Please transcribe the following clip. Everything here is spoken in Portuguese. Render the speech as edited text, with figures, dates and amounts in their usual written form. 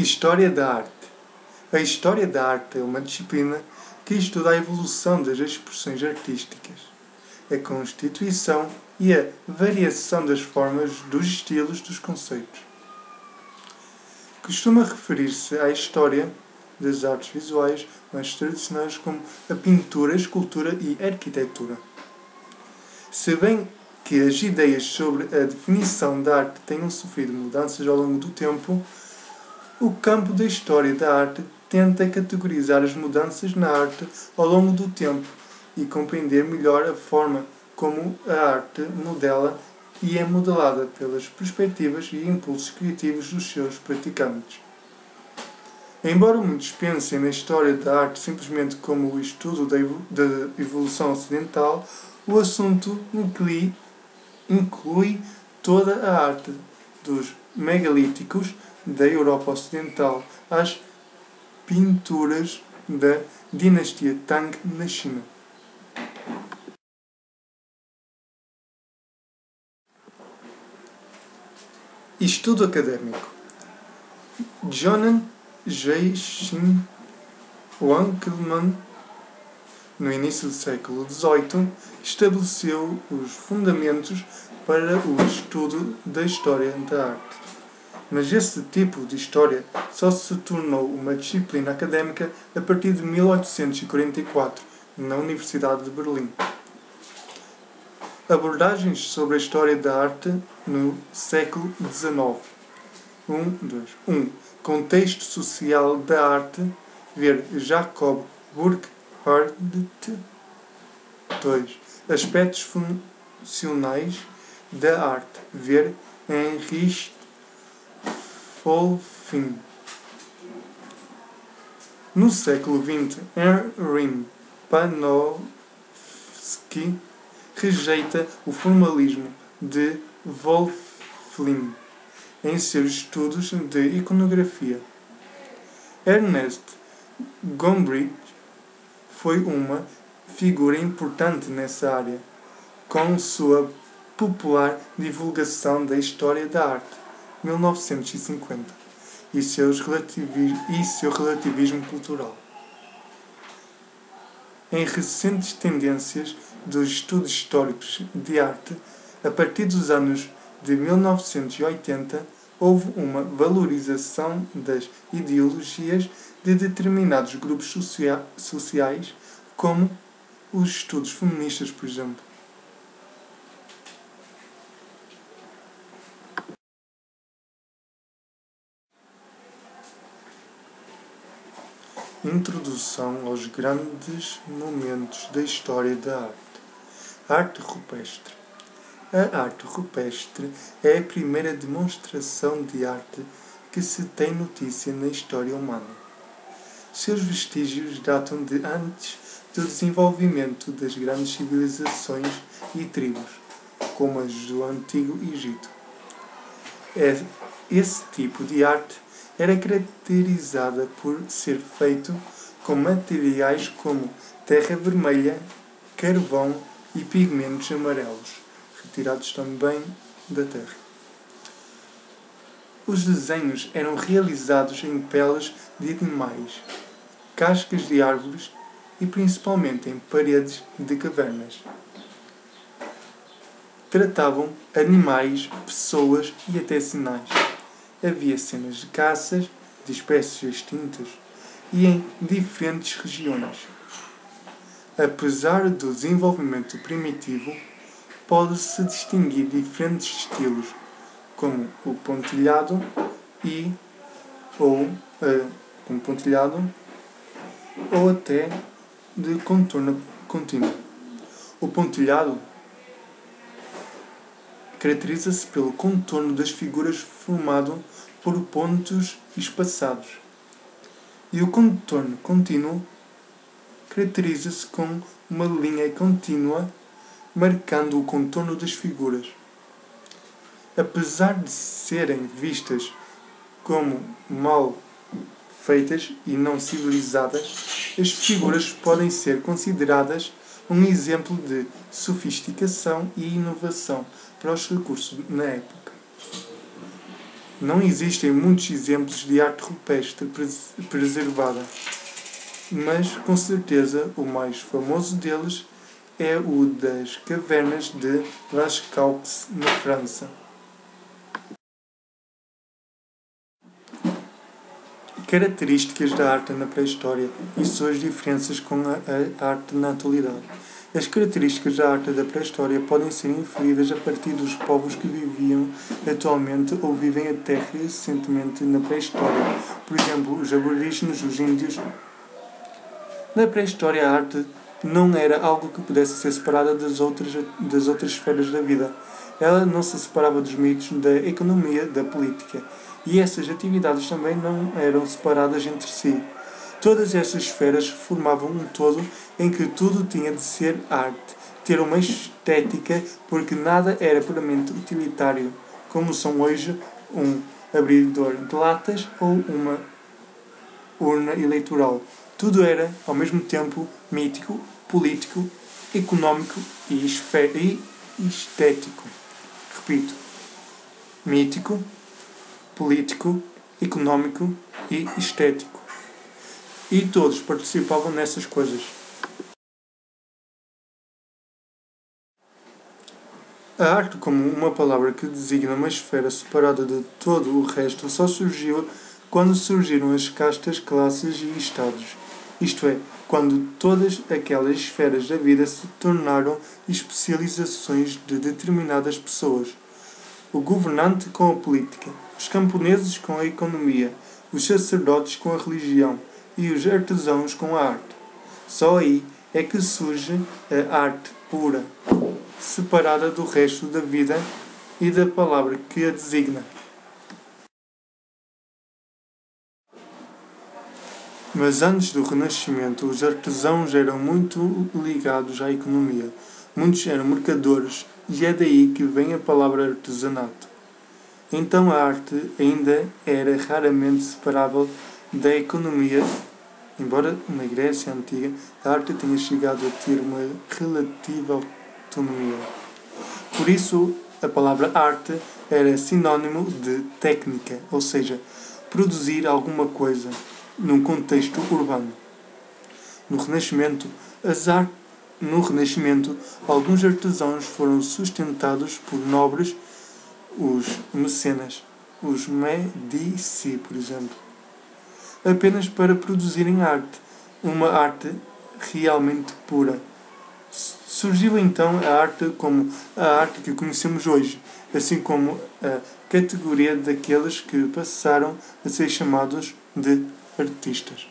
História da arte. A história da arte é uma disciplina que estuda a evolução das expressões artísticas, a constituição e a variação das formas, dos estilos, dos conceitos. Costuma referir-se à história das artes visuais mais tradicionais como a pintura, a escultura e a arquitetura. Se bem que as ideias sobre a definição da arte tenham sofrido mudanças ao longo do tempo, o campo da história da arte tenta categorizar as mudanças na arte ao longo do tempo e compreender melhor a forma como a arte modela e é modelada pelas perspectivas e impulsos criativos dos seus praticantes. Embora muitos pensem na história da arte simplesmente como o estudo da evolução ocidental, o assunto inclui toda a arte, dos megalíticos da Europa Ocidental às pinturas da dinastia Tang na China. Estudo académico. Johann Joachim Winckelmann, no início do século XVIII, estabeleceu os fundamentos para o estudo da história da arte. Mas esse tipo de história só se tornou uma disciplina académica a partir de 1844, na Universidade de Berlim. Abordagens sobre a história da arte no século XIX. 1. Contexto social da arte. Ver Jacob Burckhardt. 2. Aspectos funcionais da arte. Ver Heinrich Wolffing. No século XX, Erwin Panofsky rejeita o formalismo de Wolffling em seus estudos de iconografia. Ernest Gombrich foi uma figura importante nessa área, com sua popular divulgação da história da arte, 1950, e seu relativismo cultural. Em recentes tendências dos estudos históricos de arte, a partir dos anos de 1980, houve uma valorização das ideologias de determinados grupos sociais, como os estudos feministas, por exemplo. Introdução aos grandes momentos da história da arte. Arte rupestre. A arte rupestre é a primeira demonstração de arte que se tem notícia na história humana. Seus vestígios datam de antes do desenvolvimento das grandes civilizações e tribos, como as do Antigo Egito. Esse tipo de arte era caracterizada por ser feito com materiais como terra vermelha, carvão e pigmentos amarelos, retirados também da terra. Os desenhos eram realizados em peles de animais, cascas de árvores e principalmente em paredes de cavernas. Tratavam animais, pessoas e até sinais. Havia cenas de caças de espécies extintas e em diferentes regiões. Apesar do desenvolvimento primitivo, pode-se distinguir diferentes estilos, como o pontilhado ou até de contorno contínuo. O pontilhado caracteriza-se pelo contorno das figuras formado por pontos espaçados. E o contorno contínuo caracteriza-se com uma linha contínua marcando o contorno das figuras. Apesar de serem vistas como mal feitas e não civilizadas, as figuras podem ser consideradas um exemplo de sofisticação e inovação para os recursos na época. Não existem muitos exemplos de arte rupestre preservada, mas com certeza o mais famoso deles é o das cavernas de Lascaux, na França. Características da arte na pré-história e suas diferenças com a arte na atualidade. As características da arte da pré-história podem ser inferidas a partir dos povos que viviam atualmente ou vivem até recentemente na pré-história. Por exemplo, os aborígenes, os índios. Na pré-história, a arte não era algo que pudesse ser separada das outras esferas da vida. Ela não se separava dos mitos, da economia, da política. E essas atividades também não eram separadas entre si. Todas estas esferas formavam um todo em que tudo tinha de ser arte, ter uma estética, porque nada era puramente utilitário, como são hoje um abridor de latas ou uma urna eleitoral. Tudo era, ao mesmo tempo, mítico, político, económico e estético. Repito, mítico, político, económico e estético. E todos participavam nessas coisas. A arte, como uma palavra que designa uma esfera separada de todo o resto, só surgiu quando surgiram as castas, classes e estados. Isto é, quando todas aquelas esferas da vida se tornaram especializações de determinadas pessoas. O governante com a política, os camponeses com a economia, os sacerdotes com a religião e os artesãos com a arte. Só aí é que surge a arte pura, separada do resto da vida e da palavra que a designa. Mas antes do Renascimento, os artesãos eram muito ligados à economia. Muitos eram mercadores e é daí que vem a palavra artesanato. Então a arte ainda era raramente separável da economia, embora na Grécia Antiga a arte tenha chegado a ter uma relativa autonomia. Por isso, a palavra arte era sinónimo de técnica, ou seja, produzir alguma coisa num contexto urbano. No Renascimento, alguns artesãos foram sustentados por nobres, os mecenas, os Medici, por exemplo, apenas para produzirem arte, uma arte realmente pura. Surgiu então a arte como a arte que conhecemos hoje, assim como a categoria daqueles que passaram a ser chamados de artistas.